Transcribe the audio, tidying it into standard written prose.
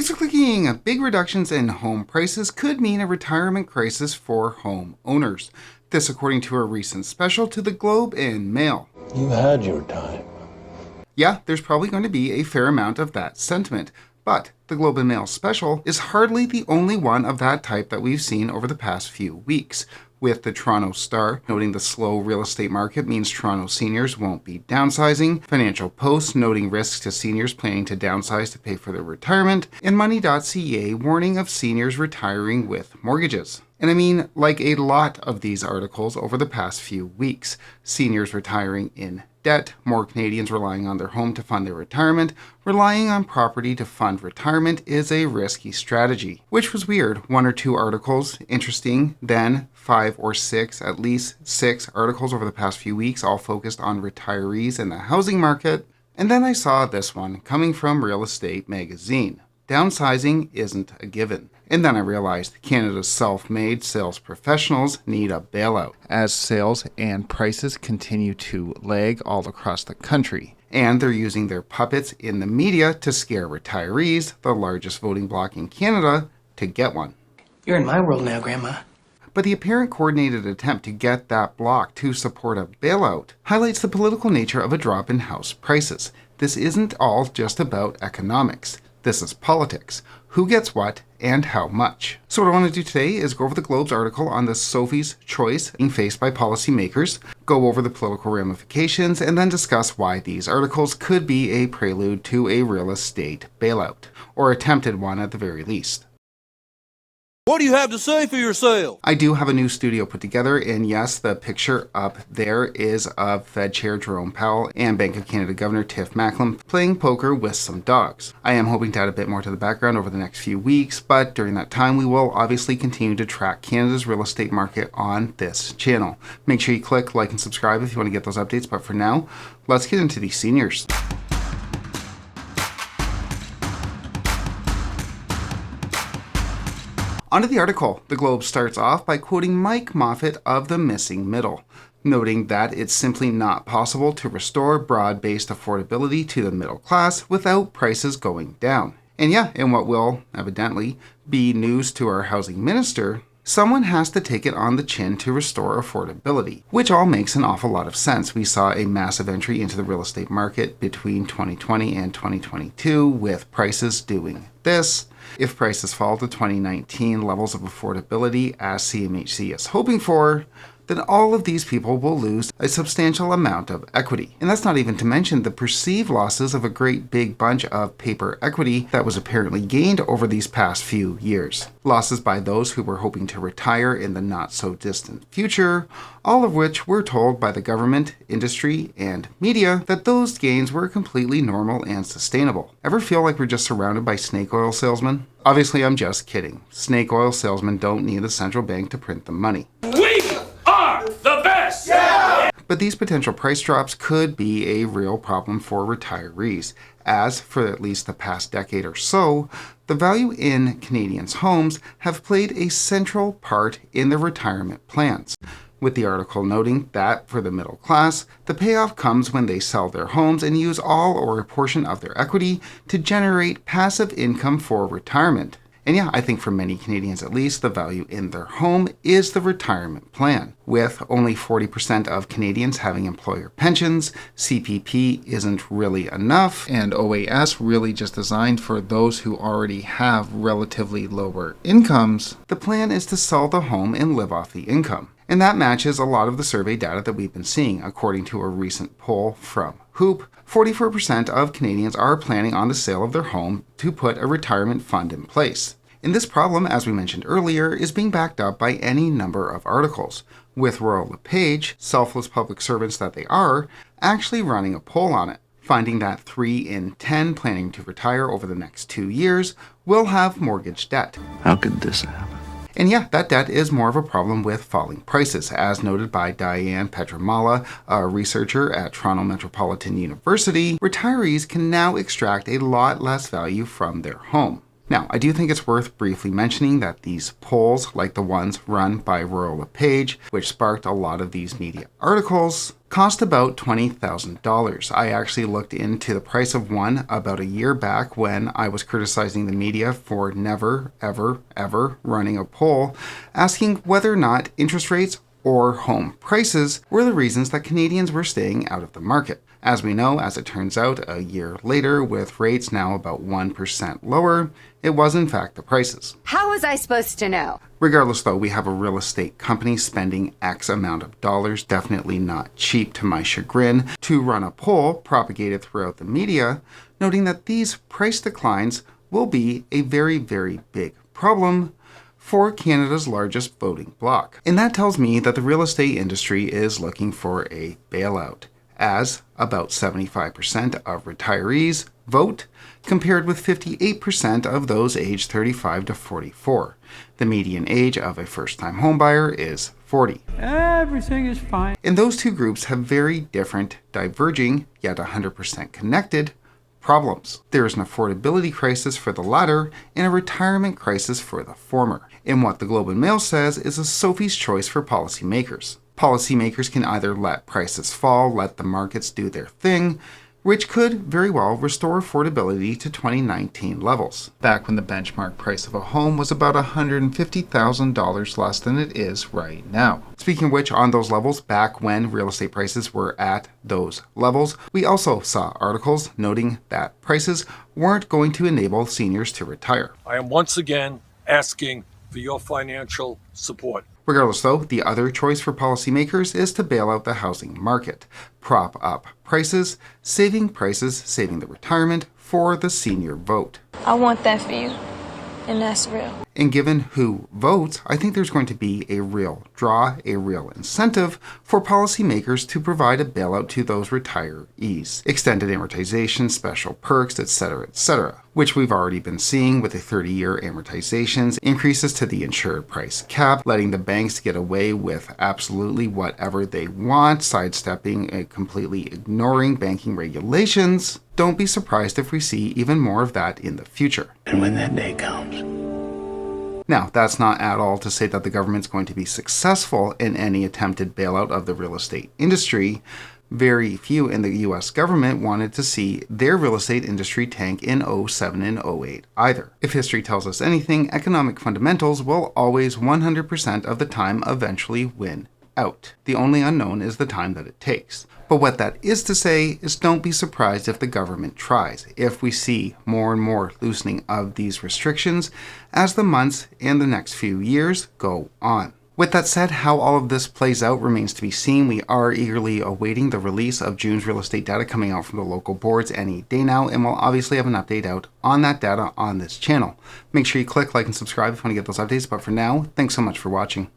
Thanks for clicking. Big reductions in home prices could mean a retirement crisis for homeowners. This according to a recent special to the Globe and Mail. You had your time. Yeah, there's probably going to be a fair amount of that sentiment. But the Globe and Mail special is hardly the only one of that type that we've seen over the past few weeks, with the Toronto Star noting the slow real estate market means Toronto seniors won't be downsizing, Financial Post noting risks to seniors planning to downsize to pay for their retirement, and Money.ca warning of seniors retiring with mortgages. And I mean, like a lot of these articles over the past few weeks, seniors retiring in debt, more Canadians relying on their home to fund their retirement, relying on property to fund retirement is a risky strategy. Which was weird. One or two articles, interesting, then 5 or 6, at least 6 articles over the past few weeks, all focused on retirees and the housing market. And then I saw this one coming from Real Estate magazine. Downsizing isn't a given. And then I realized Canada's self-made sales professionals need a bailout as sales and prices continue to lag all across the country. And they're using their puppets in the media to scare retirees, the largest voting bloc in Canada, to get one. You're in my world now, Grandma. But the apparent coordinated attempt to get that bloc to support a bailout highlights the political nature of a drop in house prices. This isn't all just about economics. This is politics. Who gets what and how much? So what I want to do today is go over the Globe's article on the Sophie's choice being faced by policymakers, go over the political ramifications, and then discuss why these articles could be a prelude to a real estate bailout, or attempted one at the very least. What do you have to say for yourself? I do have a new studio put together, and yes, the picture up there is of Fed Chair Jerome Powell and Bank of Canada Governor Tiff Macklem playing poker with some dogs. I am hoping to add a bit more to the background over the next few weeks, but during that time we will obviously continue to track Canada's real estate market on this channel. Make sure you click like and subscribe if you want to get those updates, but for now, let's get into these seniors. Onto the article. The Globe starts off by quoting Mike Moffat of The Missing Middle, noting that it's simply not possible to restore broad-based affordability to the middle class without prices going down. And yeah, in what will, evidently, be news to our housing minister, someone has to take it on the chin to restore affordability, which all makes an awful lot of sense. We saw a massive entry into the real estate market between 2020 and 2022 with prices doing this. If prices fall to 2019 levels of affordability, as CMHC is hoping for, then all of these people will lose a substantial amount of equity. And that's not even to mention the perceived losses of a great big bunch of paper equity that was apparently gained over these past few years. Losses by those who were hoping to retire in the not-so-distant future, all of which were told by the government, industry, and media that those gains were completely normal and sustainable. Ever feel like we're just surrounded by snake oil salesmen? Obviously, I'm just kidding. Snake oil salesmen don't need the central bank to print the money. The best! Yeah! But these potential price drops could be a real problem for retirees, as for at least the past decade or so, the value in Canadians' homes have played a central part in their retirement plans. With the article noting that, for the middle class, the payoff comes when they sell their homes and use all or a portion of their equity to generate passive income for retirement. And yeah, I think for many Canadians at least, the value in their home is the retirement plan. With only 40% of Canadians having employer pensions, CPP isn't really enough, and OAS really just designed for those who already have relatively lower incomes. The plan is to sell the home and live off the income. And that matches a lot of the survey data that we've been seeing. According to a recent poll from Hoop, 44% of Canadians are planning on the sale of their home to put a retirement fund in place. And this problem, as we mentioned earlier, is being backed up by any number of articles, with Royal LePage, selfless public servants that they are, actually running a poll on it, finding that 3 in 10 planning to retire over the next 2 years will have mortgage debt. How could this happen? And yeah, that debt is more of a problem with falling prices, as noted by Diane Petramala, a researcher at Toronto Metropolitan University. Retirees can now extract a lot less value from their home. Now, I do think it's worth briefly mentioning that these polls, like the ones run by Royal LePage, which sparked a lot of these media articles, cost about $20,000. I actually looked into the price of one about a year back when I was criticizing the media for never, ever, ever running a poll asking whether or not interest rates or home prices were the reasons that Canadians were staying out of the market. As we know, as it turns out, a year later, with rates now about 1% lower, it was in fact the prices. How was I supposed to know? Regardless though, we have a real estate company spending X amount of dollars, definitely not cheap to my chagrin, to run a poll propagated throughout the media, noting that these price declines will be a very, very big problem for Canada's largest voting bloc. And that tells me that the real estate industry is looking for a bailout, as about 75% of retirees vote, compared with 58% of those aged 35 to 44. The median age of a first-time homebuyer is 40. Everything is fine. And those two groups have very different, diverging, yet 100% connected problems. There is an affordability crisis for the latter and a retirement crisis for the former, in what the Globe and Mail says is a Sophie's choice for policymakers. Policymakers can either let prices fall, let the markets do their thing, which could very well restore affordability to 2019 levels, back when the benchmark price of a home was about $150,000 less than it is right now. Speaking of which, on those levels, back when real estate prices were at those levels, we also saw articles noting that prices weren't going to enable seniors to retire. I am once again asking for your financial support. Regardless though, the other choice for policymakers is to bail out the housing market, prop up prices, saving the retirement for the senior vote. I want that for you, and that's real. And given who votes, I think there's going to be a real draw, a real incentive for policymakers to provide a bailout to those retirees. Extended amortization, special perks, etc., which we've already been seeing with the 30-year amortizations, increases to the insured price cap, letting the banks get away with absolutely whatever they want, sidestepping and completely ignoring banking regulations. Don't be surprised if we see even more of that in the future. And when that day comes, now, that's not at all to say that the government's going to be successful in any attempted bailout of the real estate industry. Very few in the US government wanted to see their real estate industry tank in 07 and 08 either. If history tells us anything, economic fundamentals will always 100% of the time eventually win out. The only unknown is the time that it takes. But what that is to say is don't be surprised if the government tries, if we see more and more loosening of these restrictions as the months and the next few years go on. With that said, how all of this plays out remains to be seen. We are eagerly awaiting the release of June's real estate data coming out from the local boards any day now, and we'll obviously have an update out on that data on this channel. Make sure you click like and subscribe if you want to get those updates, but for now, thanks so much for watching.